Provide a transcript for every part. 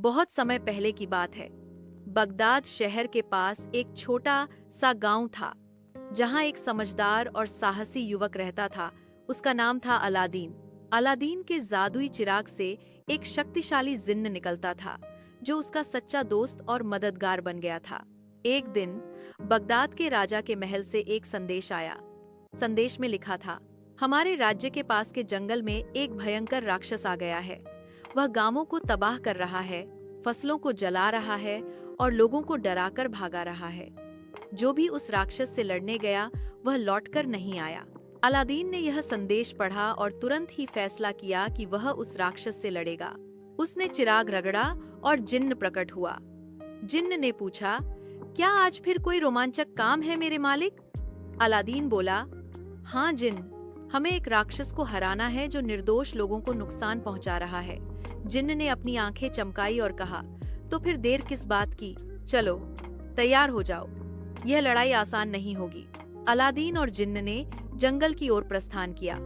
बहुत समय पहले की बात है। बगदाद शहर के पास एक छोटा सा गांव था, जहां एक समझदार और साहसी युवक रहता था। उसका नाम था अलादीन। अलादीन के जादुई चिराग से एक शक्तिशाली जिन्न निकलता था, जो उसका सच्चा दोस्त और मददगार बन गया था। एक दिन बगदाद के राजा के महल से एक संदेश आया। संदेश में लिखा था, हमारे राज्य के पास के जंगल में एक भयंकर राक्षस आ गया है। वह गांवों को तबाह कर रहा है, फसलों को जला रहा है और लोगों को डराकर भागा रहा है। जो भी उस राक्षस से लड़ने गया, वह लौटकर नहीं आया। अलादीन ने यह संदेश पढ़ा और तुरंत ही फैसला किया कि वह उस राक्षस से लड़ेगा। उसने चिराग रगड़ा और जिन्न प्रकट हुआ। जिन्न ने पूछा, क्या आज फिर कोई रोमांचक काम है मेरे मालिक? अलादीन बोला, हाँ जिन्न, हमें एक राक्षस को हराना है जो निर्दोष लोगों को नुकसान पहुंचा रहा है। जिन्न ने अपनी आंखें चमकाई और कहा, तो फिर देर किस बात की, चलो तैयार हो जाओ। यह लड़ाई आसान नहीं होगी। अलादीन और जिन्न ने जंगल की ओर प्रस्थान किया।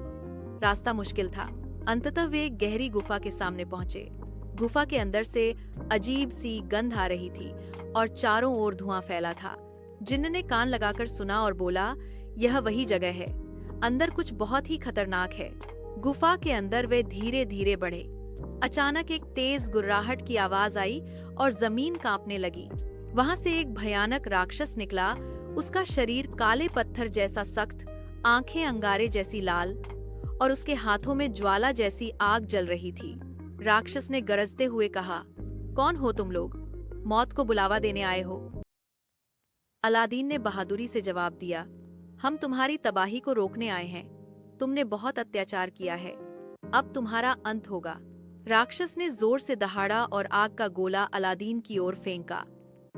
रास्ता मुश्किल था। अंततः वे एक गहरी गुफा के सामने पहुंचे। गुफा के अंदर से अजीब सी गंध आ रही थी और चारों ओर धुआं फैला था। जिन्न ने कान लगाकर सुना और बोला, यह वही जगह है। अंदर कुछ बहुत ही खतरनाक है। गुफा के अंदर वे धीरे धीरे बढ़े। अचानक एक तेज गुर्राहट की आवाज आई और जमीन कांपने लगी। वहां से एक भयानक राक्षस निकला। उसका शरीर काले पत्थर जैसा सख्त, आंखें अंगारे जैसी लाल और उसके हाथों में ज्वाला जैसी आग जल रही थी। राक्षस ने गरजते हुए कहा, कौन हो तुम लोग? मौत को बुलावा देने आए हो? अलादीन ने बहादुरी से जवाब दिया, हम तुम्हारी तबाही को रोकने आए हैं। तुमने बहुत अत्याचार किया है, अब तुम्हारा अंत होगा। राक्षस ने जोर से दहाड़ा और आग का गोला अलादीन की ओर फेंका,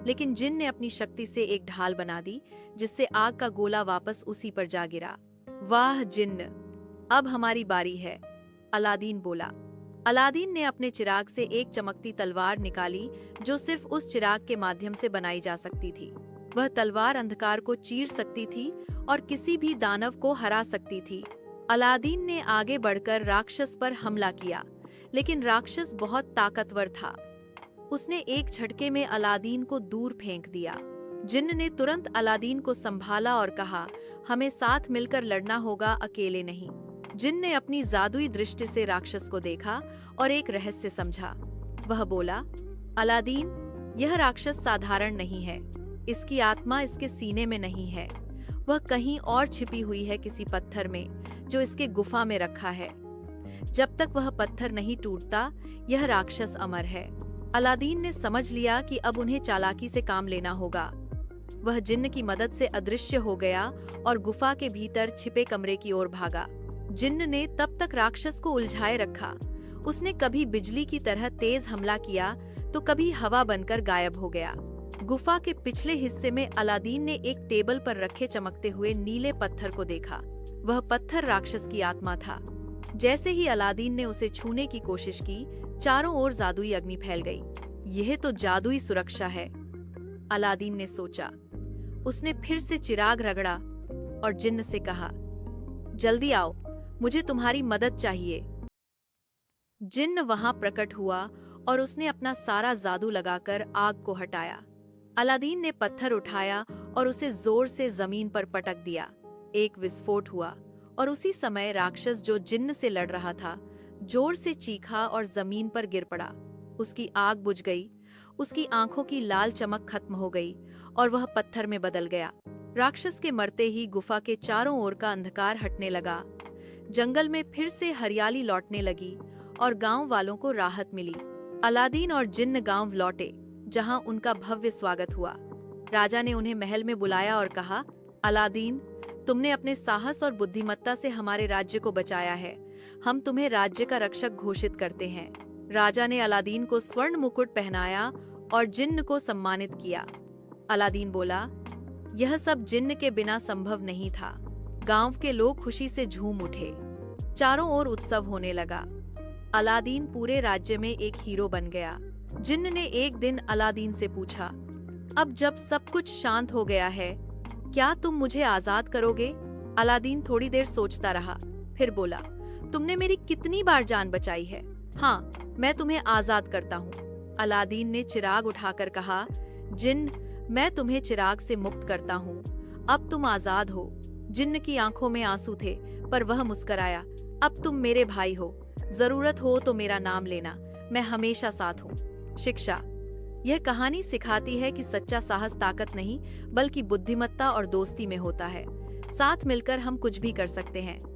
लेकिन जिन्न ने अपनी शक्ति से एक ढाल बना दी, जिससे आग का गोला वापस उसी पर जा गिरा। वाह जिन्न, अब हमारी बारी है, अलादीन बोला। अलादीन ने अपने चिराग से एक चमकती तलवार निकाली, जो सिर्फ उस चिराग के माध्यम से बनाई जा सकती थी। वह तलवार अंधकार को चीर सकती थी और किसी भी दानव को हरा सकती थी। अलादीन ने आगे बढ़कर राक्षस पर हमला किया, लेकिन राक्षस बहुत ताकतवर था। उसने एक झटके में अलादीन को दूर फेंक दिया। जिन्न ने तुरंत अलादीन को संभाला और कहा, हमें साथ मिलकर लड़ना होगा, अकेले नहीं। जिन्न ने अपनी जादुई दृष्टि से राक्षस को देखा और एक रहस्य समझा। वह बोला, अलादीन, यह राक्षस साधारण नहीं है। इसकी आत्मा इसके सीने में नहीं है। वह कहीं और छिपी हुई है, किसी पत्थर में जो इसके गुफा में रखा है। जब तक वह पत्थर नहीं टूटता, यह राक्षस अमर है। अलादीन ने समझ लिया कि अब उन्हें चालाकी से काम लेना होगा। वह जिन्न की मदद से अदृश्य हो गया और गुफा के भीतर छिपे कमरे की ओर भागा। जिन्न ने तब तक राक्षस को उलझाए रखा। उसने कभी बिजली की तरह तेज हमला किया, तो कभी हवा बनकर गायब हो गया। गुफा के पिछले हिस्से में अलादीन ने एक टेबल पर रखे चमकते हुए नीले पत्थर को देखा। वह पत्थर राक्षस की आत्मा था। जैसे ही अलादीन ने उसे छूने की कोशिश की, चारों ओर जादुई अग्नि फैल गई। यह तो जादुई सुरक्षा है, अलादीन ने सोचा। उसने फिर से चिराग रगड़ा और जिन्न से कहा, जल्दी आओ, मुझे तुम्हारी मदद चाहिए। जिन्न वहां प्रकट हुआ और उसने अपना सारा जादू लगाकर आग को हटाया। अलादीन ने पत्थर उठाया और उसे जोर से जमीन पर पटक दिया। एक विस्फोट हुआ और उसी समय राक्षस जो जिन्न से लड़ रहा था, जोर से चीखा और जमीन पर गिर पड़ा। उसकी आग बुझ गई, उसकी आंखों की लाल चमक खत्म हो गई और वह पत्थर में बदल गया। राक्षस के मरते ही गुफा के चारों ओर का अंधकार हटने लगा। जंगल में फिर से हरियाली लौटने लगी और गांव वालों को राहत मिली। अलादीन और जिन्न गांव लौटे, जहां उनका भव्य स्वागत हुआ। राजा ने उन्हें महल में बुलाया और कहा, अलादीन, तुमने अपने साहस और बुद्धिमत्ता से हमारे राज्य को बचाया है। हम तुम्हें राज्य का रक्षक घोषित करते हैं। राजा ने अलादीन को स्वर्ण मुकुट पहनाया और जिन्न को सम्मानित किया। अलादीन बोला, यह सब जिन्न के बिना संभव नहीं था। गांव के लोग खुशी से झूम उठे। चारों ओर उत्सव होने लगा। अलादीन पूरे राज्य में एक हीरो बन गया। जिन्न ने एक दिन अलादीन से पूछा, अब जब सब कुछ शांत हो गया है, क्या तुम मुझे आजाद करोगे? अलादीन थोड़ी देर सोचता रहा, फिर बोला, तुमने मेरी कितनी बार जान बचाई है। हाँ, मैं तुम्हें आजाद करता हूँ। अलादीन ने चिराग उठाकर कहा, जिन्न, मैं तुम्हें चिराग से मुक्त करता हूँ। अब तुम आजाद हो। जिन्न की आंखों में आंसू थे, पर वह मुस्कराया। अब तुम मेरे भाई हो। जरूरत हो तो मेरा नाम लेना, मैं हमेशा साथ हूँ। शिक्षा। यह कहानी सिखाती है कि सच्चा साहस ताकत नहीं, बल्कि बुद्धिमत्ता और दोस्ती में होता है। साथ मिलकर हम कुछ भी कर सकते हैं।